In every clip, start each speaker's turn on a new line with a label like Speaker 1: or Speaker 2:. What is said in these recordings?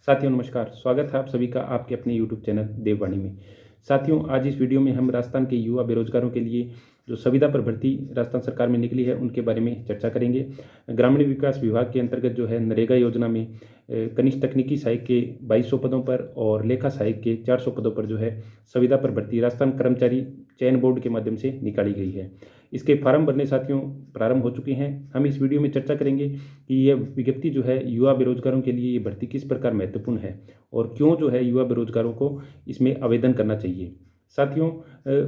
Speaker 1: साथियों नमस्कार, स्वागत है आप सभी का आपके अपने यूट्यूब चैनल देववाणी में। साथियों आज इस वीडियो में हम राजस्थान के युवा बेरोजगारों के लिए जो संविदा पर भर्ती राजस्थान सरकार में निकली है उनके बारे में चर्चा करेंगे। ग्रामीण विकास विभाग के अंतर्गत जो है नरेगा योजना में कनिष्ठ तकनीकी सहायक के 2200 पदों पर और लेखा सहायक के 400 पदों पर जो है संविदा पर भर्ती राजस्थान कर्मचारी चयन बोर्ड के माध्यम से निकाली गई है। इसके फार्म भरने साथियों प्रारंभ हो चुके हैं। हम इस वीडियो में चर्चा करेंगे कि यह विज्ञप्ति जो है युवा बेरोजगारों के लिए ये भर्ती किस प्रकार महत्वपूर्ण है और क्यों जो है युवा बेरोजगारों को इसमें आवेदन करना चाहिए। साथियों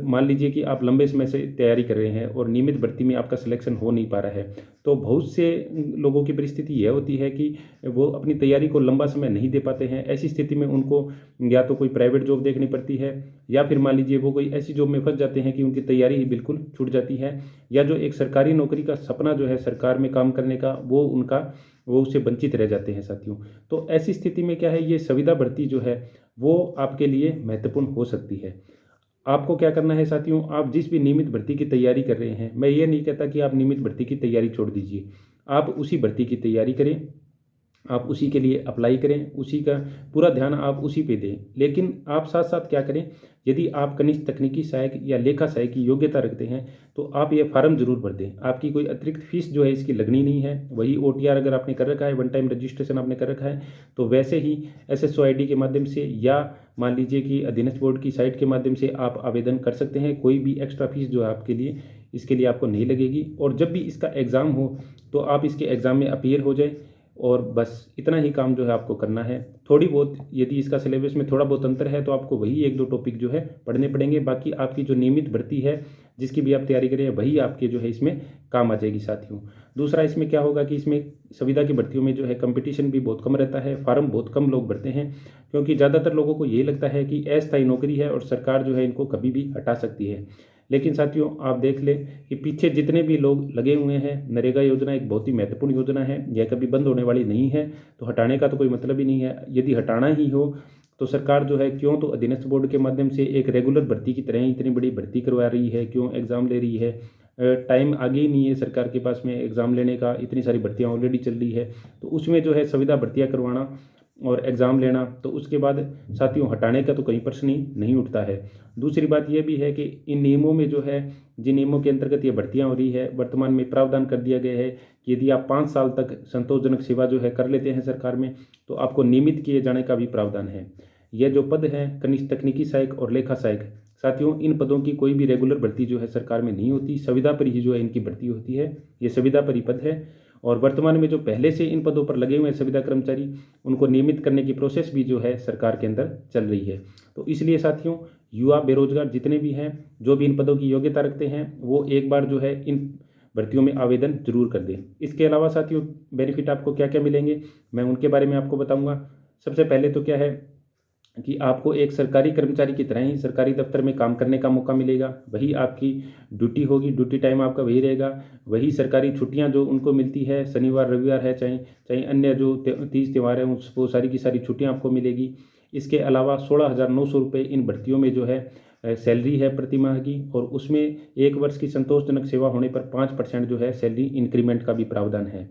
Speaker 1: मान लीजिए कि आप लंबे समय से तैयारी कर रहे हैं और नियमित भर्ती में आपका सिलेक्शन हो नहीं पा रहा है, तो बहुत से लोगों की परिस्थिति यह होती है कि वो अपनी तैयारी को लंबा समय नहीं दे पाते हैं। ऐसी स्थिति में उनको या तो कोई प्राइवेट जॉब देखनी पड़ती है या फिर मान लीजिए वो कोई ऐसी जॉब में फंस जाते हैं कि उनकी तैयारी ही बिल्कुल छूट जाती है, या जो एक सरकारी नौकरी का सपना जो है सरकार में काम करने का वो उससे वंचित रह जाते हैं साथियों। तो ऐसी स्थिति में क्या है, ये संविदा भर्ती जो है वो आपके लिए महत्वपूर्ण हो सकती है। आपको क्या करना है साथियों, आप जिस भी नियमित भर्ती की तैयारी कर रहे हैं, मैं ये नहीं कहता कि आप नियमित भर्ती की तैयारी छोड़ दीजिए। आप उसी भर्ती की तैयारी करें, आप उसी के लिए अप्लाई करें, उसी का पूरा ध्यान आप उसी पे दें। लेकिन आप साथ-साथ क्या करें, यदि आप कनिष्ठ तकनीकी सहायक या लेखा सहायक की योग्यता रखते हैं, तो आप ये फ़ॉर्म ज़रूर भर दें। आपकी कोई अतिरिक्त फ़ीस जो है इसकी लगनी नहीं है। वही ओटीआर अगर आपने कर रखा है, वन टाइम रजिस्ट्रेशन आपने कर रखा है, तो वैसे ही एसएसओ आईडी के माध्यम से या मान लीजिए कि अधीनस्थ बोर्ड की साइट के माध्यम से आप आवेदन कर सकते हैं। कोई भी एक्स्ट्रा फ़ीस जो है आपके लिए इसके लिए आपको नहीं लगेगी। और जब भी इसका एग्ज़ाम हो, तो आप इसके एग्ज़ाम में अपीयर हो जाएँ और बस इतना ही काम जो है आपको करना है। थोड़ी बहुत यदि इसका सिलेबस में थोड़ा बहुत अंतर है तो आपको वही 1-2 टॉपिक जो है पढ़ने पड़ेंगे। बाकी आपकी जो नियमित भर्ती है, जिसकी भी आप तैयारी कर रहे हैं, वही आपके जो है इसमें काम आ जाएगी साथियों। दूसरा इसमें क्या होगा कि इसमें संविदा की भर्तियों में जो है कॉम्पिटिशन भी बहुत कम रहता है, फार्म बहुत कम लोग भरते हैं, क्योंकि ज़्यादातर लोगों को यही लगता है कि अस्थायी नौकरी है और सरकार जो है इनको कभी भी हटा सकती है। लेकिन साथियों आप देख लें कि पीछे जितने भी लोग लगे हुए हैं, नरेगा योजना एक बहुत ही महत्वपूर्ण योजना है। यह कभी बंद होने वाली नहीं है, तो हटाने का तो कोई मतलब ही नहीं है। यदि हटाना ही हो तो सरकार जो है क्यों तो अधीनस्थ बोर्ड के माध्यम से एक रेगुलर भर्ती की तरह ही इतनी बड़ी भर्ती करवा रही है, क्यों एग्ज़ाम ले रही है। टाइम आगे ही नहीं है सरकार के पास में एग्ज़ाम लेने का, इतनी सारी भर्तियाँ ऑलरेडी चल रही है। तो उसमें जो है संविदा भर्तियाँ करवाना और एग्ज़ाम लेना, तो उसके बाद साथियों हटाने का तो कोई प्रश्न ही नहीं उठता है। दूसरी बात ये भी है कि इन नियमों में जो है, जिन नियमों के अंतर्गत ये भर्तियाँ हो रही है, वर्तमान में प्रावधान कर दिया गया है कि यदि आप 5 साल तक संतोषजनक सेवा जो है कर लेते हैं सरकार में, तो आपको नियमित किए जाने का भी प्रावधान है। यह जो पद हैं कनिष्ठ तकनीकी सहायक और लेखा सहायक, साथियों इन पदों की कोई भी रेगुलर भर्ती जो है सरकार में नहीं होती, संविदा पर ही जो है इनकी भर्ती होती है। ये संविदा पर ही पद है और वर्तमान में जो पहले से इन पदों पर लगे हुए हैं संविदा कर्मचारी, उनको नियमित करने की प्रोसेस भी जो है सरकार के अंदर चल रही है। तो इसलिए साथियों युवा बेरोजगार जितने भी हैं, जो भी इन पदों की योग्यता रखते हैं, वो एक बार जो है इन भर्तियों में आवेदन जरूर कर दें। इसके अलावा साथियों बेनिफिट आपको क्या क्या मिलेंगे, मैं उनके बारे में आपको बताऊंगा। सबसे पहले तो क्या है कि आपको एक सरकारी कर्मचारी की तरह ही सरकारी दफ्तर में काम करने का मौका मिलेगा। वही आपकी ड्यूटी होगी, ड्यूटी टाइम आपका वही रहेगा। वही सरकारी छुट्टियां जो उनको मिलती है, शनिवार रविवार है, चाहे चाहे अन्य जो तीज त्यौहार है, वो सारी की सारी छुट्टियां आपको मिलेगी। इसके अलावा 16,900 रुपये इन भर्तियों में जो है सैलरी है प्रति माह की, और उसमें 1 वर्ष की संतोषजनक सेवा होने पर 5% जो है सैलरी इंक्रीमेंट का भी प्रावधान है।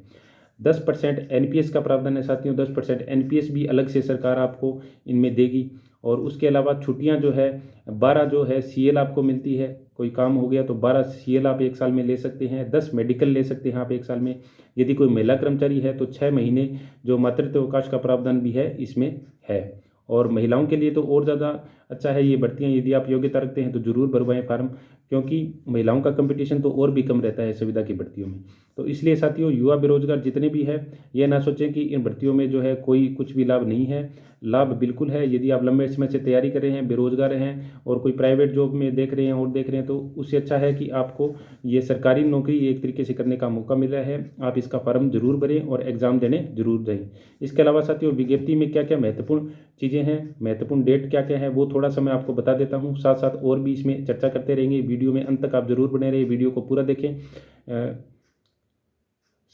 Speaker 1: 10% एनपीएस का प्रावधान है साथियों। 10% एनपीएस भी अलग से सरकार आपको इनमें देगी। और उसके अलावा छुट्टियां जो है 12 जो है सीएल आपको मिलती है। कोई काम हो गया तो 12 सीएल आप एक साल में ले सकते हैं। 10 मेडिकल ले सकते हैं आप एक साल में। यदि कोई महिला कर्मचारी है तो 6 महीने जो मातृत्व अवकाश का प्रावधान भी है इसमें है। और महिलाओं के लिए तो और ज़्यादा अच्छा है ये भर्तियाँ। यदि आप योग्यता रखते हैं तो ज़रूर भरवाएं फार्म, क्योंकि महिलाओं का कंपटीशन तो और भी कम रहता है संविदा की भर्तियों में। तो इसलिए साथियों युवा बेरोजगार जितने भी हैं, ये ना सोचें कि इन भर्तियों में जो है कोई कुछ भी लाभ नहीं है। लाभ बिल्कुल है। यदि आप लंबे समय से तैयारी कर रहे हैं, बेरोजगार हैं और कोई प्राइवेट जॉब में देख रहे हैं और देख रहे हैं, तो उससे अच्छा है कि आपको ये सरकारी नौकरी एक तरीके से करने का मौका मिल रहा है। आप इसका फॉर्म जरूर भरें और एग्ज़ाम देने जरूर जाएं। इसके अलावा साथियों विज्ञप्ति में क्या क्या महत्वपूर्ण चीज़ें हैं, महत्वपूर्ण डेट क्या क्या है, वो थोड़ा सा मैं आपको बता देता हूँ। साथ साथ और भी इसमें चर्चा करते रहेंगे। वीडियो में अंत तक आप जरूर बने रहिए, वीडियो को पूरा देखें।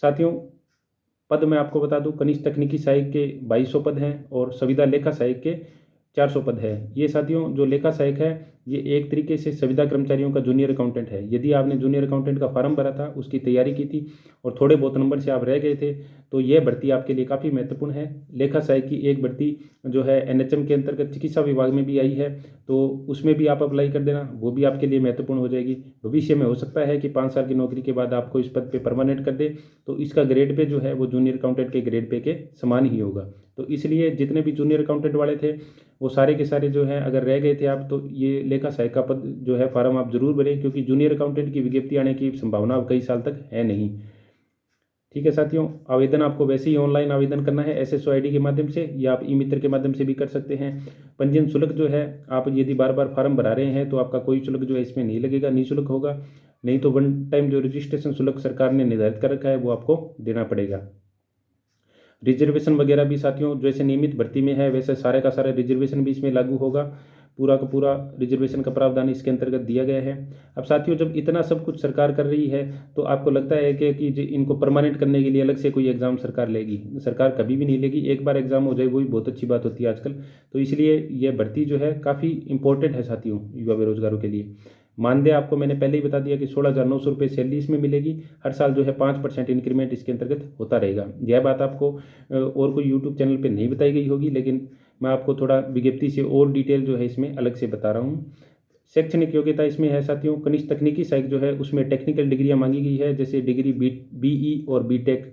Speaker 1: साथियों पद मैं आपको बता दूं, कनिष्ठ तकनीकी सहायक के 2200 पद हैं और संविदा लेखा सहायक के 400 पद है। ये साथियों जो लेखा सहायक है ये एक तरीके से संविदा कर्मचारियों का जूनियर अकाउंटेंट है। यदि आपने जूनियर अकाउंटेंट का फॉर्म भरा था, उसकी तैयारी की थी और थोड़े बहुत नंबर से आप रह गए थे, तो यह भर्ती आपके लिए काफ़ी महत्वपूर्ण है। लेखा सहायक की एक भर्ती जो है एनएचएम के अंतर्गत चिकित्सा विभाग में भी आई है, तो उसमें भी आप अप्लाई कर देना, वो भी आपके लिए महत्वपूर्ण हो जाएगी। भविष्य में हो सकता है कि 5 साल की नौकरी के बाद आपको इस पद पे परमानेंट कर दे, तो इसका ग्रेड पे जो है वो जूनियर अकाउंटेंट के ग्रेड पे के समान ही होगा। तो इसलिए जितने भी जूनियर अकाउंटेंट वाले थे वो सारे के सारे जो हैं, अगर रह गए थे आप, तो ये लेखा सहायक का पद जो है फार्म आप जरूर भरें, क्योंकि जूनियर अकाउंटेंट की विज्ञप्ति आने की संभावना अब कई साल तक है नहीं। ठीक है साथियों, आवेदन आपको वैसे ही ऑनलाइन आवेदन करना है SSO ID के माध्यम से, या आप ई-मित्र के माध्यम से भी कर सकते हैं। पंजीयन शुल्क जो है, आप यदि बार बार फार्म भरा रहे हैं तो आपका कोई शुल्क जो है इसमें नहीं लगेगा, निःशुल्क होगा। नहीं तो वन टाइम जो रजिस्ट्रेशन शुल्क सरकार ने निर्धारित कर रखा है वो आपको देना पड़ेगा। रिजर्वेशन वगैरह भी साथियों जैसे नियमित भर्ती में है वैसे सारे का सारा रिजर्वेशन भी इसमें लागू होगा। पूरा का पूरा रिजर्वेशन का प्रावधान इसके अंतर्गत दिया गया है। अब साथियों जब इतना सब कुछ सरकार कर रही है तो आपको लगता है कि इनको परमानेंट करने के लिए अलग से कोई एग्ज़ाम सरकार लेगी? सरकार कभी भी नहीं लेगी। एक बार एग्ज़ाम हो जाए वही बहुत अच्छी बात होती है आजकल। तो इसलिए यह भर्ती जो है काफ़ी इंपॉर्टेंट है साथियों युवा बेरोजगारों के लिए। मानदेय आपको मैंने पहले ही बता दिया कि 16,900 रुपये सैलरी इसमें मिलेगी। हर साल जो है 5% इंक्रीमेंट इसके अंतर्गत होता रहेगा। यह बात आपको और कोई यूट्यूब चैनल पे नहीं बताई गई होगी, लेकिन मैं आपको थोड़ा विज्ञप्ति से और डिटेल जो है इसमें अलग से बता रहा हूँ। शैक्षणिक योग्यता इसमें है साथियों, कनिष्ठ तकनीकी सहायक जो है उसमें टेक्निकल डिग्रियाँ मांगी गई है, जैसे डिग्री BE और BTech।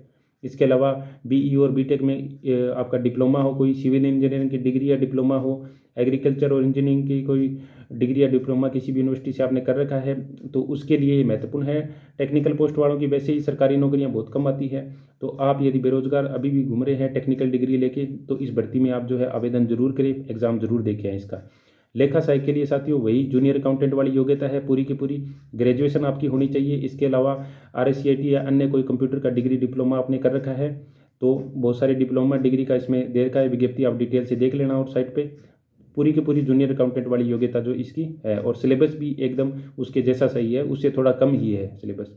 Speaker 1: इसके अलावा BE और BTech में आपका डिप्लोमा हो, कोई सिविल इंजीनियरिंग की डिग्री या डिप्लोमा हो, एग्रीकल्चर और इंजीनियरिंग की कोई डिग्री या डिप्लोमा किसी भी यूनिवर्सिटी से आपने कर रखा है तो उसके लिए ये महत्वपूर्ण है। टेक्निकल पोस्ट वालों की वैसे ही सरकारी नौकरियां बहुत कम आती है, तो आप यदि बेरोजगार अभी भी घूम रहे हैं टेक्निकल डिग्री लेके, तो इस भर्ती में आप जो है आवेदन जरूर करें, एग्जाम जरूर देके आएँ इसका। लेखा सहायक के लिए साथियों वही जूनियर अकाउंटेंट वाली योग्यता है, पूरी की पूरी ग्रेजुएशन आपकी होनी चाहिए। इसके अलावा RSCIT या अन्य कोई कंप्यूटर का डिग्री डिप्लोमा आपने कर रखा है तो बहुत सारे डिप्लोमा डिग्री का इसमें दे रखा है, विज्ञप्ति आप डिटेल से देख लेना और साइट पे। पूरी की पूरी जूनियर अकाउंटेंट वाली योग्यता जो इसकी है, और सिलेबस भी एकदम उसके जैसा सही है, उससे थोड़ा कम ही है सिलेबस।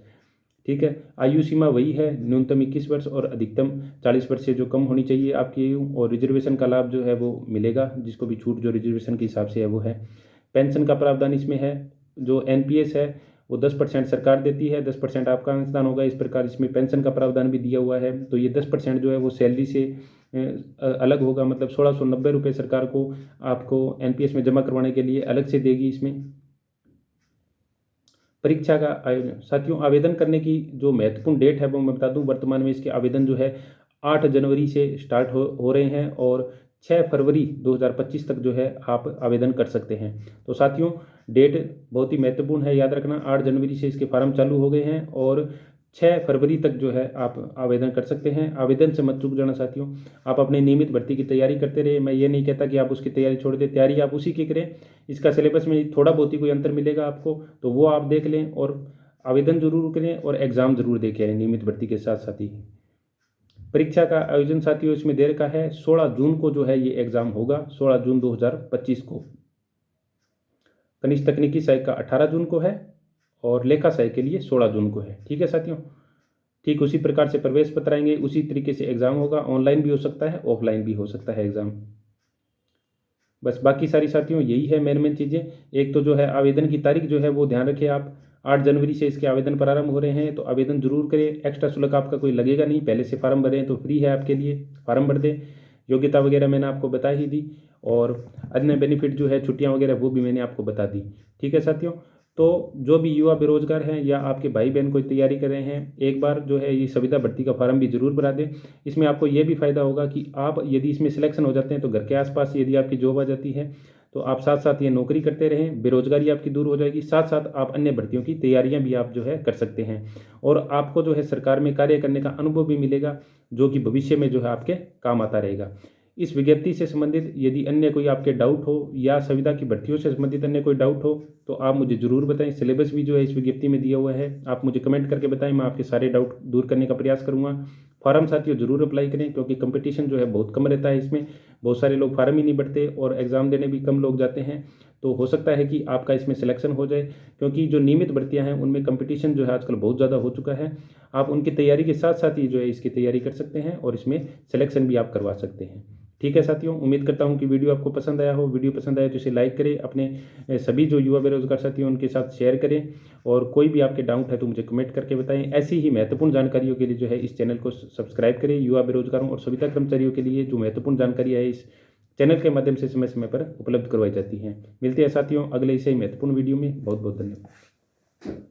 Speaker 1: ठीक है, आयु सीमा वही है, न्यूनतम 21 वर्ष और अधिकतम 40 वर्ष से जो कम होनी चाहिए आपकी आयु। और रिजर्वेशन का लाभ जो है वो मिलेगा, जिसको भी छूट जो रिजर्वेशन के हिसाब से है वो है। पेंशन का प्रावधान इसमें है, जो NPS है वो 10% सरकार देती है, 10% आपका अंशदान होगा। इस प्रकार इसमें पेंशन का प्रावधान भी दिया हुआ है। तो ये 10% जो है वो सैलरी से अलग होगा, मतलब 1690 रुपये सरकार को आपको NPS में जमा करवाने के लिए अलग से देगी। इसमें परीक्षा का आयोजन साथियों, आवेदन करने की जो महत्वपूर्ण डेट है वो मैं बता दूं। वर्तमान में इसके आवेदन जो है 8 जनवरी से स्टार्ट हो रहे हैं और 6 फरवरी 2025 तक जो है आप आवेदन कर सकते हैं। तो साथियों डेट बहुत ही महत्वपूर्ण है, याद रखना। 8 जनवरी से इसके फार्म चालू हो गए हैं और 6 फरवरी तक जो है आप आवेदन कर सकते हैं। आवेदन से मत चूक जाना साथियों। आप अपने नियमित भर्ती की तैयारी करते रहे, मैं ये नहीं कहता कि आप उसकी तैयारी छोड़ दें, तैयारी आप उसी की करें। इसका सिलेबस में थोड़ा बहुत ही कोई अंतर मिलेगा आपको, तो वो आप देख लें और आवेदन जरूर करें और एग्ज़ाम जरूर दे के आएँ नियमित भर्ती के साथ साथ ही। परीक्षा का आयोजन साथियों इसमें दे रखा है 16 जून को जो है ये एग्ज़ाम होगा, 16 जून 2025 को। कनिष्ठ तकनीकी सहायक का 18 जून को है और लेखा सहायक के लिए 16 जून को है। ठीक है साथियों, ठीक उसी प्रकार से प्रवेश पत्र आएंगे, उसी तरीके से एग्ज़ाम होगा। ऑनलाइन भी हो सकता है, ऑफलाइन भी हो सकता है एग्ज़ाम। बस बाकी सारी साथियों यही है मेन चीज़ें। एक तो जो है आवेदन की तारीख जो है वो ध्यान रखें आप, 8 जनवरी से इसके आवेदन प्रारंभ हो रहे हैं, तो आवेदन जरूर करें। एक्स्ट्रा शुल्क आपका कोई लगेगा नहीं, पहले से फार्म भरें तो फ्री है आपके लिए, फार्म भर दें। योग्यता वगैरह मैंने आपको बता ही दी और अन्य बेनिफिट जो है छुट्टियां वगैरह वो भी मैंने आपको बता दी। ठीक है साथियों, तो जो भी युवा बेरोजगार हैं या आपके भाई बहन कोई तैयारी कर रहे हैं, एक बार जो है ये संविदा भर्ती का फार्म भी जरूर भरा दें। इसमें आपको ये भी फ़ायदा होगा कि आप यदि इसमें सिलेक्शन हो जाते हैं तो घर के आसपास यदि आपकी जॉब आ जाती है तो आप साथ साथ ये नौकरी करते रहें, बेरोजगारी आपकी दूर हो जाएगी। साथ साथ आप अन्य भर्तियों की तैयारियां भी आप जो है कर सकते हैं और आपको जो है सरकार में कार्य करने का अनुभव भी मिलेगा, जो कि भविष्य में जो है आपके काम आता रहेगा। इस विज्ञप्ति से संबंधित यदि अन्य कोई आपके डाउट हो या संविदा की भर्तियों से संबंधित अन्य कोई डाउट हो तो आप मुझे ज़रूर बताएं। सिलेबस भी जो है इस विज्ञप्ति में दिया हुआ है, आप मुझे कमेंट करके बताएं, मैं आपके सारे डाउट दूर करने का प्रयास करूंगा। फार्म साथियों जरूर अप्लाई करें, क्योंकि कंपटीशन जो है बहुत कम रहता है इसमें, बहुत सारे लोग फार्म ही नहीं भरते और एग्ज़ाम देने भी कम लोग जाते हैं। तो हो सकता है कि आपका इसमें सिलेक्शन हो जाए, क्योंकि जो नियमित भर्तियां हैं उनमें कंपटीशन जो है आजकल बहुत ज़्यादा हो चुका है। आप उनकी तैयारी के साथ साथ ही जो है इसकी तैयारी कर सकते हैं और इसमें सिलेक्शन भी आप करवा सकते हैं। ठीक है साथियों, उम्मीद करता हूँ कि वीडियो आपको पसंद आया हो। वीडियो पसंद आया तो इसे लाइक करें, अपने सभी जो युवा बेरोजगार साथी हैं उनके साथ शेयर करें, और कोई भी आपके डाउट है तो मुझे कमेंट करके बताएं। ऐसी ही महत्वपूर्ण जानकारियों के लिए जो है इस चैनल को सब्सक्राइब करें। युवा बेरोजगारों और सविता कर्मचारियों के लिए जो महत्वपूर्ण जानकारी है इस चैनल के माध्यम से समय समय पर उपलब्ध करवाई जाती हैं। मिलते हैं साथियों अगले इसे महत्वपूर्ण वीडियो में। बहुत बहुत धन्यवाद।